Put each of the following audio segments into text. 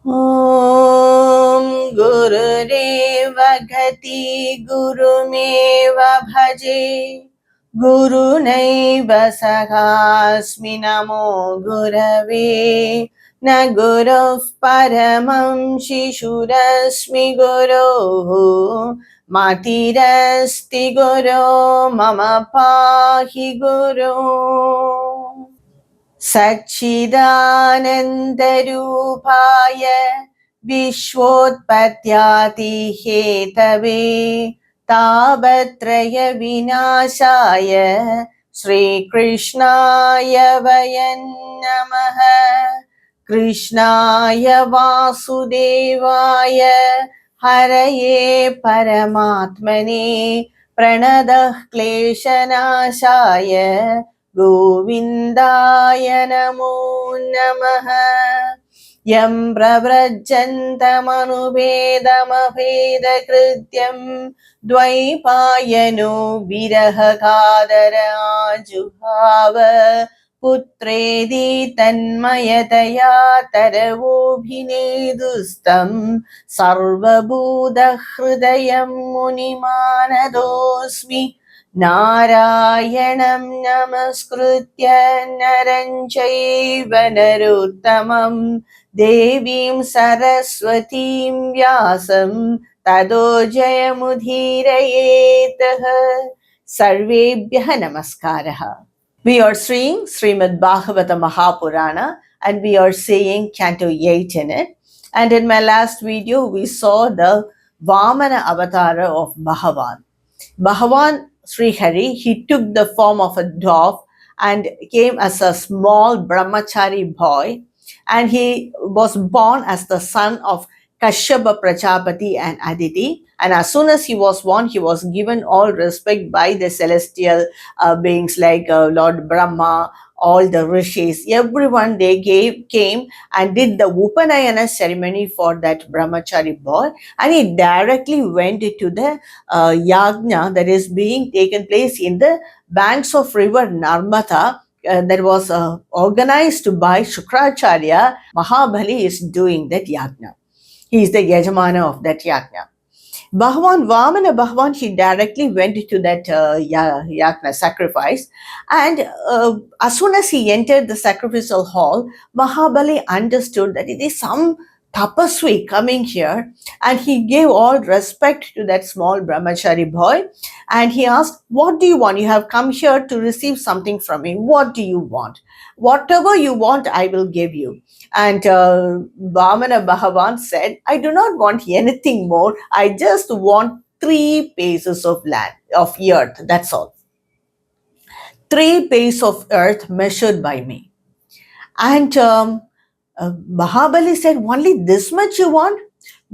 ॐ गुरुरेव गति गुरुमेव भजे गुरुनैव सहास्मि नमो गुरवे न गुरुः परमं शिशुरस्मि गुरोः मतिरस्ति गुरो मम पाहि गुरो सच्चिदानन्दरूपाय विश्वोत्पत्त्यादिहेतवे तापत्रयविनाशाय श्रीकृष्णाय वयं नमः। कृष्णाय वासुदेवाय हरये परमात्मने प्रणतः क्लेशनाशाय गोविन्दाय नमो नमः। यं प्रव्रजन्तमनुपेदमभेदकृत्यं द्वैपायनो विरहकादर आजुहाव पुत्रेति तन्मयतया तरवोऽभिनेदुस्तं सर्वभूतहृदयं मुनिमानतोऽस्मि नारायणं नमस्कृत्य नरं चैव नरोत्तमं देवीं सरस्वतीं व्यासं ततो जयमुदीरयेत्। सर्वेभ्यः नमस्कारः. We are seeing Srimad Bhagavada Purana and we are seeing Canto 8 in it. And in my last video, we saw the Vamana avatara of Bhagavan. Bhagavan Sri Hari, he took the form of a dove and came as a small brahmachari boy, and he was born as the son of Kashyapa Prajapati and Aditi. And as soon as he was born, he was given all respect by the celestial beings like Lord Brahma, all the rishis, everyone they came and did the Upanayana ceremony for that brahmachari boy, and he directly went to the yagna that is being taken place in the banks of river Narmada. That was organized by Shukracharya. Mahabali is doing that yagna. He is the yajamana of that yagna. Bhagavan, Vamana Bhagavan, he directly went to that yagna sacrifice, and as soon as he entered the sacrificial hall, Mahabali understood that it is some tapasvi coming here, and he gave all respect to that small brahmachari boy, and he asked, "What do you want? You have come here to receive something from me. What do you want? Whatever you want, I will give you." And Vamana Bhagavan said, "I do not want anything more. I just want 3 paces of land, of earth. That's all. 3 paces of earth measured by me." And Mahabali said, "Only this much you want?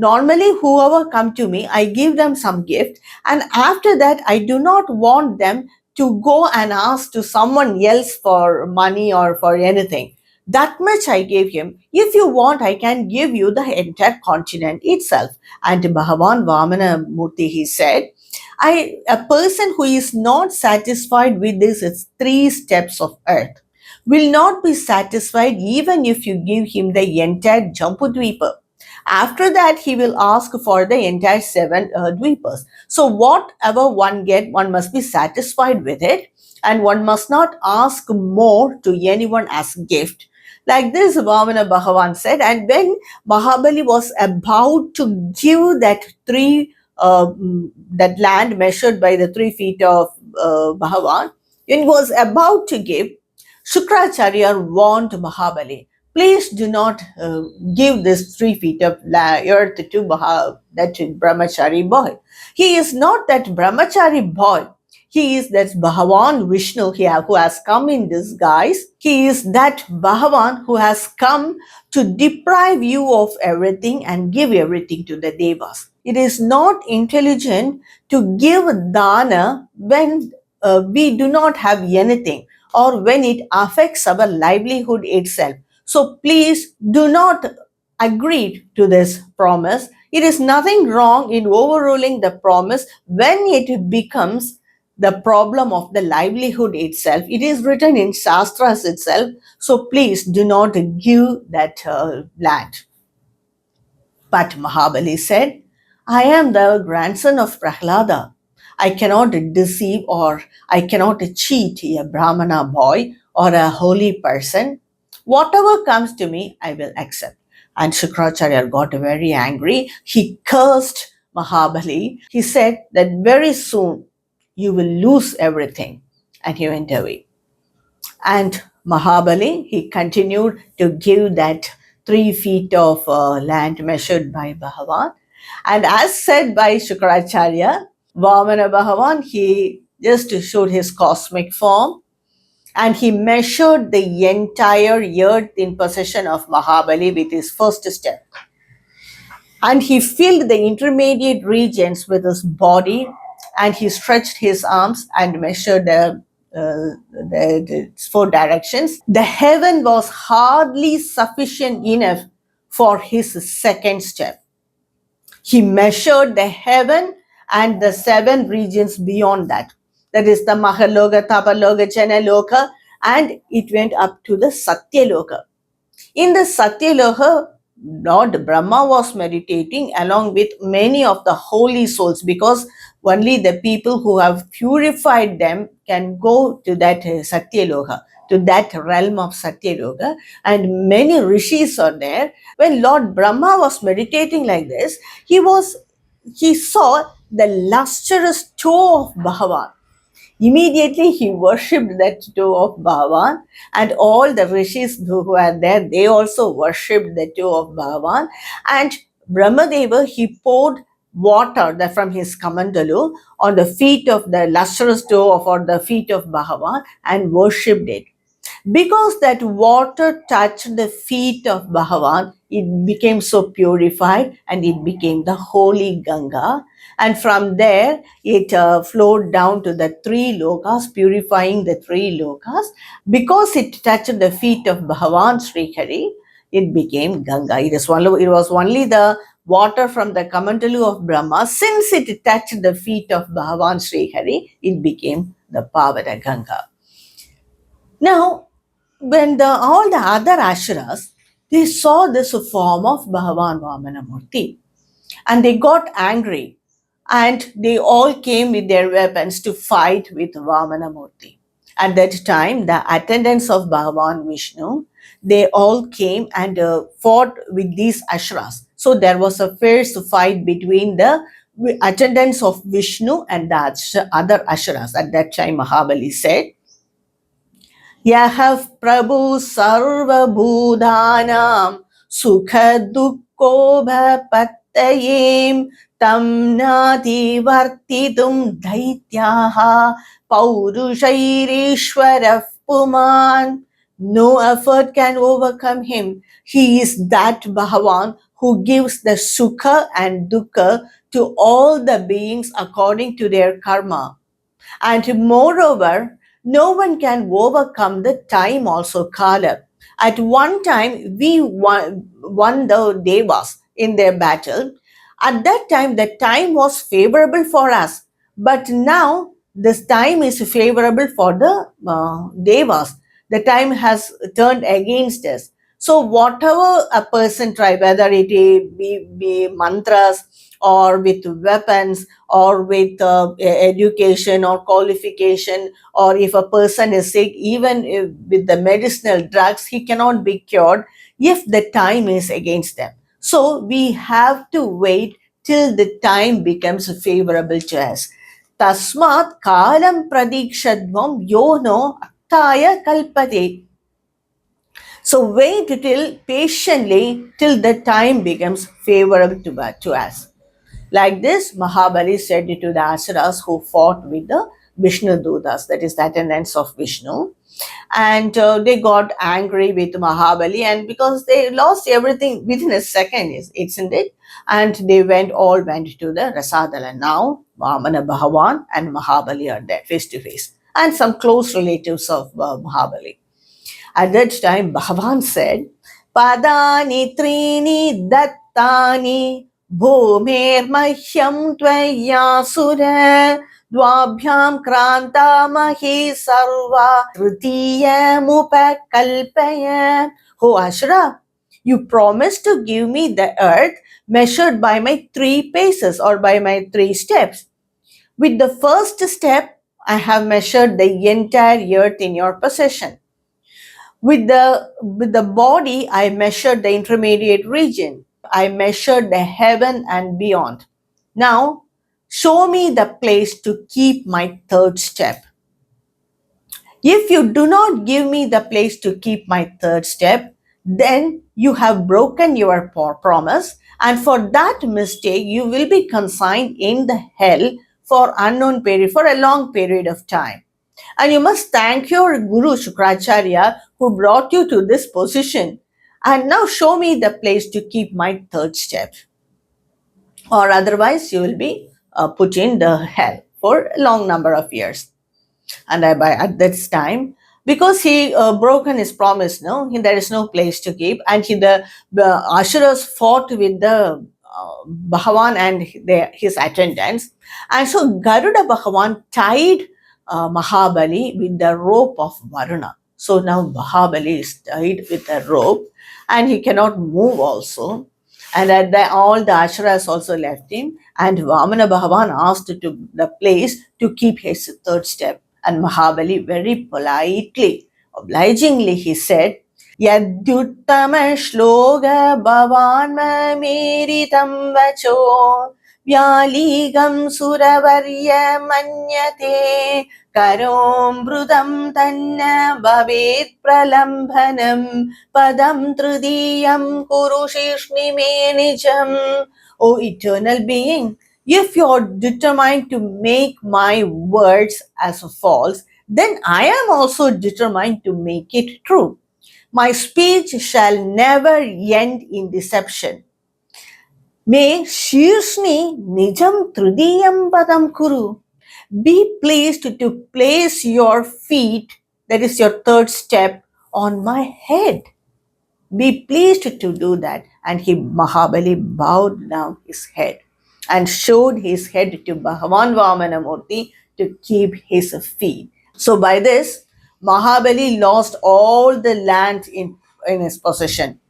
Normally, whoever come to me, I give them some gift. And after that, I do not want them to go and ask to someone else for money or for anything. That much I gave him. If you want, I can give you the entire continent itself." And Bhagavan Vamana Murti, he said, a person who is not satisfied with this 3 steps of earth will not be satisfied even if you give him the entire Jambudvipa. After that, he will ask for the entire 7 dvipas. So whatever one get, one must be satisfied with it, and one must not ask more to anyone as gift. Like this, Vamana Bhagavan said, and when Mahabali was about to give that that land measured by the 3 feet of Bhagavan, when he was about to give, Shukracharya warned Mahabali, "Please do not give this 3 feet of earth to that brahmachari boy. He is not that brahmachari boy. He is that Bhagavan Vishnu here who has come in disguise. He is that Bhagavan who has come to deprive you of everything and give everything to the devas. It is not intelligent to give dana when we do not have anything, or when it affects our livelihood itself. So please do not agree to this promise. It is nothing wrong in overruling the promise when it becomes the problem of the livelihood itself. It is written in Shastras itself. So please do not give that land." But Mahabali said, I am the grandson of Prahlada. I cannot deceive or I cannot cheat a Brahmana boy or a holy person. Whatever comes to me, I will accept. And Shukracharya got very angry. He cursed Mahabali. He said that very soon you will lose everything. And he went away. And Mahabali, he continued to give that 3 feet of land measured by Bhagavan. And as said by Shukracharya, Vamana Bhagavan, he just showed his cosmic form and he measured the entire earth in possession of Mahabali with his first step. And he filled the intermediate regions with his body and he stretched his arms and measured the 4 directions. The heaven was hardly sufficient enough for his second step. He measured the heaven and the 7 regions beyond that. That is the Mahaloka, Tapaloka, Janaloka, and it went up to the Satyaloka. In the Satyaloka, Lord Brahma was meditating along with many of the holy souls because only the people who have purified them can go to that Satyaloka, to that realm of Satyaloka, and many rishis are there. When Lord Brahma was meditating like this, he saw the lustrous toe of Bhagavan. Immediately he worshipped that toe of Bhagavan, and all the rishis who were there, they also worshipped the toe of Bhagavan. And Brahmadeva, he poured water from his kamandalu on the feet of the lustrous toe or the feet of Bhagavan and worshipped it. Because that water touched the feet of Bhagavan, it became so purified and it became the holy Ganga. And from there, it flowed down to the 3 lokas, purifying the 3 lokas. Because it touched the feet of Bhagavan Sri Hari, it became Ganga. It was only the water from the Kamandalu of Brahma. Since it touched the feet of Bhagavan Sri Hari, it became the Pavana Ganga. Now, when all the other ashuras, they saw this form of Bhagavan Vamana Murti and they got angry and they all came with their weapons to fight with Vamana Murti. At that time, the attendants of Bhagavan Vishnu, they all came and fought with these ashuras. So there was a fierce fight between the attendants of Vishnu and the other ashuras. At that time, Mahabali said, Yahav Prabhu Sarva Bhudanam Sukha Dukko Bhapattayim Tam Nati Vartitum Daityaha Paurushairishwara Puman. No effort can overcome him. He is that Bhagavan who gives the Sukha and Dukkha to all the beings according to their karma. And moreover, no one can overcome the time also, Kala. At one time, we won the Devas in their battle. At that time, the time was favorable for us. But now, this time is favorable for the Devas. The time has turned against us. So whatever a person try, whether it be mantras or with weapons or with education or qualification, or if a person is sick, even with the medicinal drugs, he cannot be cured if the time is against them. So we have to wait till the time becomes favorable to us. Tasmat kalam pradikshadvam yono aktaya kalpate. So wait patiently till the time becomes favorable to us. Like this, Mahabali said it to the asuras who fought with the Vishnu Dutas, that is the attendants of Vishnu. And they got angry with Mahabali, and because they lost everything within a second, isn't it? And they all went to the Rasadala. Now, Vamana Bhagavan and Mahabali are there face to face, and some close relatives of Mahabali. At that time, Bhagavan said, Padani trini dattani bhumir mahyam tvayasura dvabhyam kranta mahi sarva tritiya mupakalpaya. Oh Ashura, You promised to give me the earth measured by my 3 paces or by my 3 steps. With the first step, I have measured the entire earth in your possession. With the body, I measured the intermediate region. I measured the heaven and beyond. Now, show me the place to keep my third step. If you do not give me the place to keep my third step, then you have broken your promise, and for that mistake, you will be consigned in the hell for unknown period, for a long period of time. And you must thank your Guru Shukracharya who brought you to this position. And now show me the place to keep my third step. Or otherwise, you will be put in the hell for a long number of years. And at this time, because he broken his promise, there is no place to keep, and the Asuras fought with the Bhagavan and his attendants, and so Garuda Bhagavan tied Mahabali with the rope of Varuna. So now Mahabali is tied with a rope, and he cannot move also. And all the Ashuras also left him, and Vamana Bhagavan asked to the place to keep his third step. And Mahabali very politely, obligingly, he said, Yadyuttama shloga bhavan mameritam vacho vyaligam suravarya manyate karom brudam tanna bhavet pralambhanam padam trudiyam kurushishni me nijam. O eternal being, if you are determined to make my words as false, then I am also determined to make it true. My speech shall never end in deception. May Shirshni Nijam Trudiyam Padam Kuru. Be pleased to place your feet, that is your third step, on my head. Be pleased to do that. And Mahabali bowed down his head and showed his head to Bhagavan Vamanamurti to keep his feet. So by this, Mahabali lost all the land in his possession,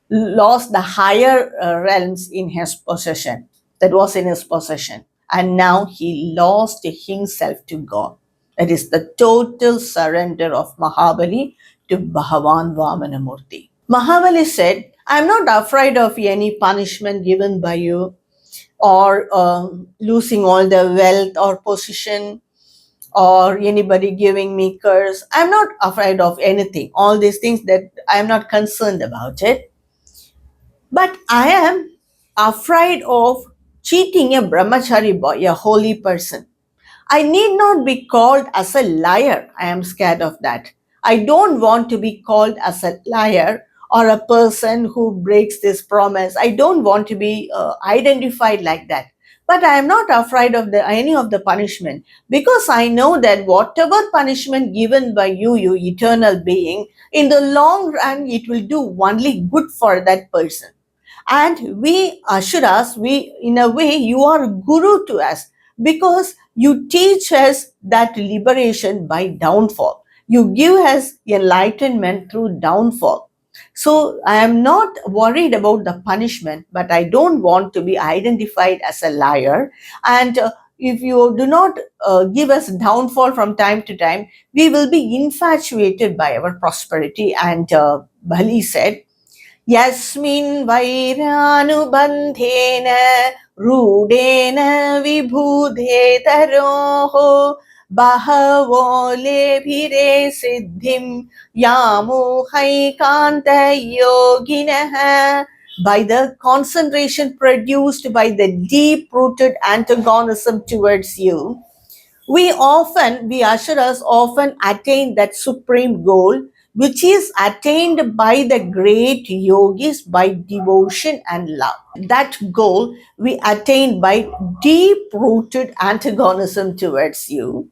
lost the higher realms in his possession, that was in his possession. And now he lost himself to God. That is the total surrender of Mahabali to Bhagavan Vamanamurti. Mahabali said, I am not afraid of any punishment given by you, or losing all the wealth or position, or anybody giving me curse. I am not afraid of anything. All these things, that I am not concerned about it. But I am afraid of cheating a brahmachari boy, a holy person. I need not be called as a liar. I am scared of that. I don't want to be called as a liar or a person who breaks this promise. I don't want to be identified like that. But I am not afraid of any of the punishment, because I know that whatever punishment given by you, you eternal being, in the long run, it will do only good for that person. And we Ashuras, in a way, you are guru to us, because you teach us that liberation by downfall. You give us enlightenment through downfall. So I am not worried about the punishment, but I don't want to be identified as a liar. And if you do not give us downfall from time to time, we will be infatuated by our prosperity. And Bali said, Yasmin vairyanubandhena rudena vibhudhetaroho bahavo lebhire siddhim yamuhaikanta yoginaha. By the concentration produced by the deep-rooted antagonism towards you, we Ashuras often attain that supreme goal, which is attained by the great yogis by devotion and love. That goal we attain by deep-rooted antagonism towards you.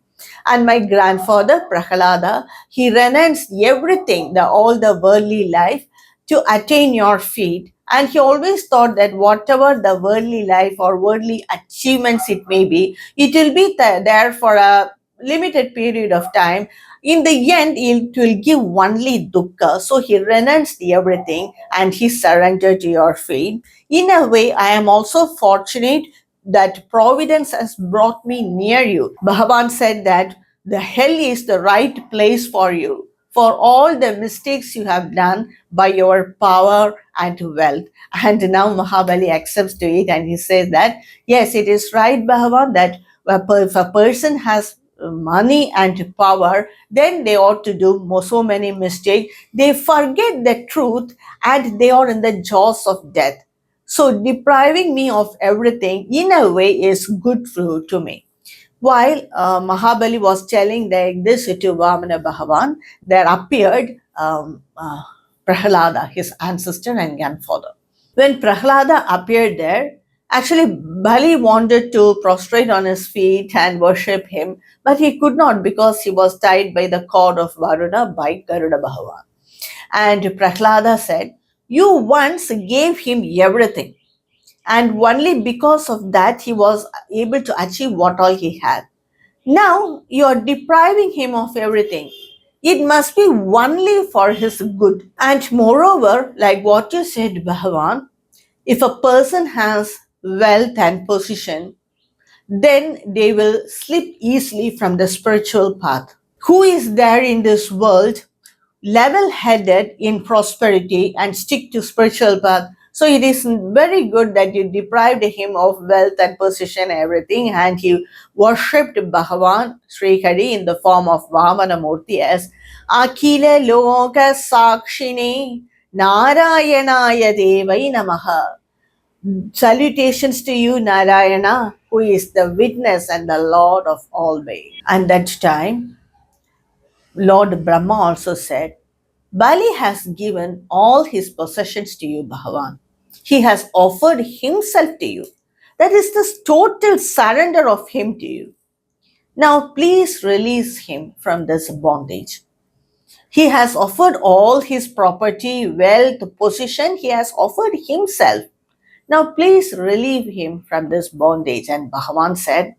And my grandfather, Prahalada, he renounced everything, all the worldly life, to attain your feet. And he always thought that whatever the worldly life or worldly achievements it may be, it will be there for a limited period of time. In the end, it will give only dukkha. So he renounced everything and he surrendered to your feet. In a way, I am also fortunate that providence has brought me near you. Bhagavan said that the hell is the right place for you for all the mistakes you have done by your power and wealth. And now Mahabali accepts to it and he says that, yes, it is right, Bhagavan, that if a person has money and power, then they ought to do so many mistakes. They forget the truth and they are in the jaws of death. So depriving me of everything in a way is good to me. While Mahabali was telling this to Vamana Bhagavan, there appeared Prahlada, his ancestor and grandfather. When Prahlada appeared there, actually Bali wanted to prostrate on his feet and worship him, but he could not because he was tied by the cord of Varuna by Garuda Bhagavan. And Prahlada said, "You once gave him everything, and only because of that he was able to achieve what all he had. Now you are depriving him of everything. It must be only for his good. And moreover, like what you said, Bhagavan, if a person has wealth and position, then they will slip easily from the spiritual path. Who is there in this world level headed in prosperity and stick to spiritual path? So it is very good that you deprived him of wealth and position, everything, and he worshipped Bhagavan Sri Hari in the form of Vamana Murti as Akila Loka Sakshini Narayanaya Devai Namaha. Salutations to you, Narayana, who is the witness and the Lord of all ways. And that time, Lord Brahma also said, Bali has given all his possessions to you, Bhagavan. He has offered himself to you. That is the total surrender of him to you. Now, please release him from this bondage. He has offered all his property, wealth, position. He has offered himself. Now, please relieve him from this bondage. And Bhagavan said,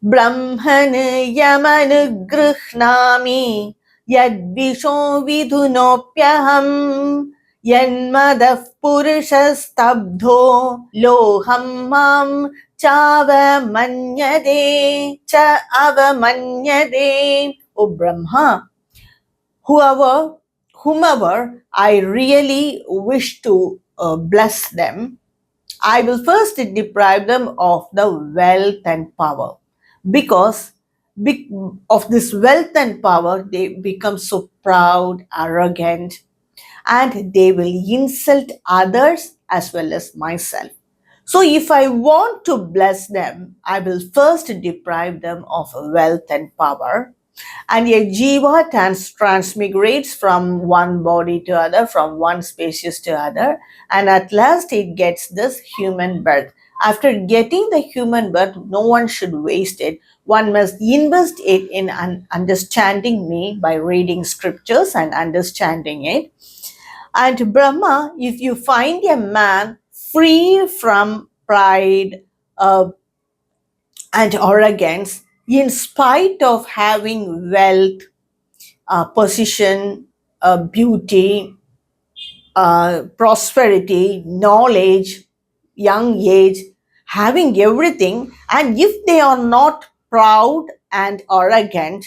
Brahman yamanugrhnami yadvisho vidhunopyaham yanmadav purushastabdho loham mam chavamanyade cha avamanyade. O Brahma, whomever I really wish to bless them, I will first deprive them of the wealth and power. Because of this wealth and power, they become so proud, arrogant, and they will insult others as well as myself. So if I want to bless them, I will first deprive them of wealth and power. And a jiva transmigrates from one body to other, from one species to other, and at last it gets this human birth. After getting the human birth, no one should waste it. One must invest it in understanding me by reading scriptures and understanding it. And Brahma, if you find a man free from pride and arrogance, in spite of having wealth, position, beauty, prosperity, knowledge, young age, having everything, and if they are not proud and arrogant,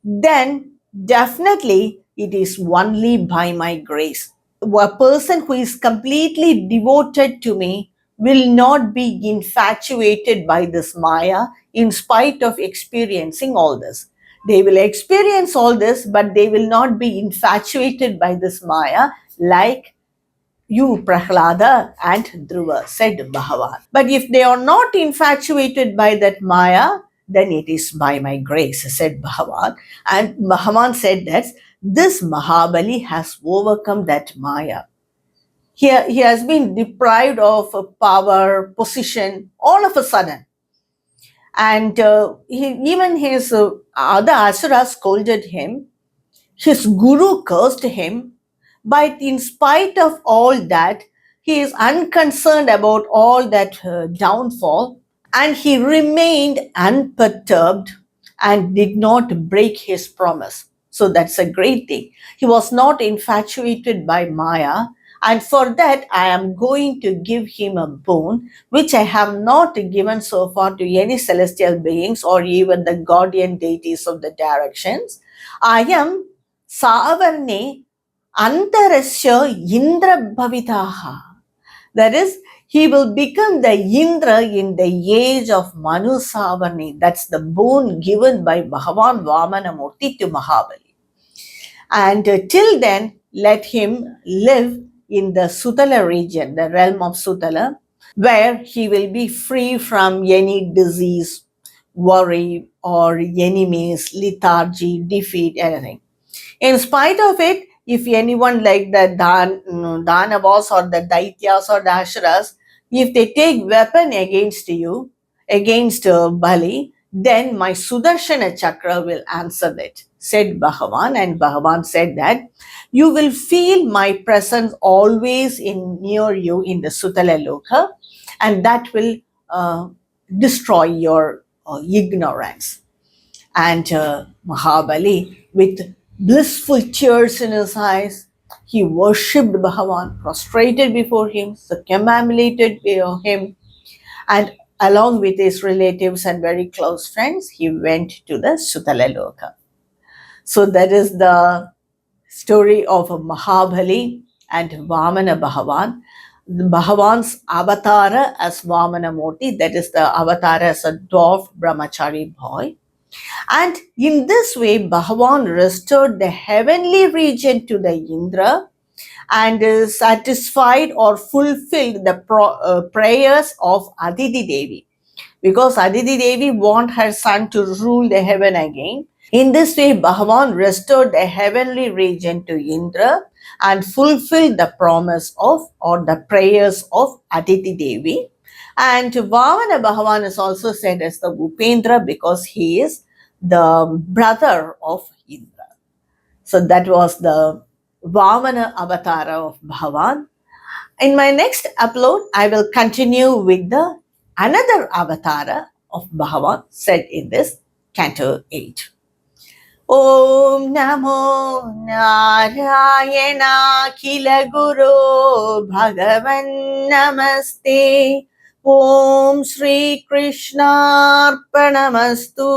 then definitely it is only by my grace. A person who is completely devoted to me will not be infatuated by this Maya in spite of experiencing all this. They will experience all this, but they will not be infatuated by this Maya like you, Prahlada and Dhruva, said Bhagavan. But if they are not infatuated by that Maya, then it is by my grace, said Bhagavan. And Bhagavan said that this Mahabali has overcome that Maya. He has been deprived of power, position, all of a sudden. And even his other asuras scolded him. His guru cursed him. But in spite of all that, he is unconcerned about all that downfall, and he remained unperturbed and did not break his promise. So that's a great thing. He was not infatuated by Maya, and for that I am going to give him a boon which I have not given so far to any celestial beings or even the guardian deities of the directions. I am Savarne Antarasya Indra Bhavitaha. That is, he will become the Indra in the age of Manu Savarni. That's the boon given by Bhagavan Vamana Murti to Mahabali. And till then, let him live in the Sutala region, the realm of Sutala, where he will be free from any disease, worry, or enemies, lethargy, defeat, anything. In spite of it, if anyone like the Danavas or the Daityas or the Ashuras, if they take weapon against you, against Bali, then my Sudarshana Chakra will answer that, said Bhagavan. And Bhagavan said that you will feel my presence always near you in the Sutala Loka, and that will destroy your ignorance. And Mahabali, with blissful tears in his eyes, he worshipped Bhagavan, prostrated before him, circumambulated him, and along with his relatives and very close friends, he went to the Sutala Loka. So that is the story of Mahabali and Vamana Bhagavan. Bhagavan's avatara as Vamana Murti, that is the avatar as a dwarf brahmachari boy. And in this way, Bhagavan restored the heavenly region to the Indra and satisfied or fulfilled the prayers of Aditi Devi. Because Aditi Devi wanted her son to rule the heaven again. In this way, Bhagavan restored the heavenly region to Indra and fulfilled the promise of or the prayers of Aditi Devi. And Vamana Bhagavan is also said as the Upendra because he is the brother of Indra. So that was the Vamana avatara of Bhagavan. In my next upload, I will continue with the another avatara of Bhagavan said in this Canto 8. Om Namo Narayana Kila Guru Bhagavan Namaste. Om Shri Krishna Arpanamastu.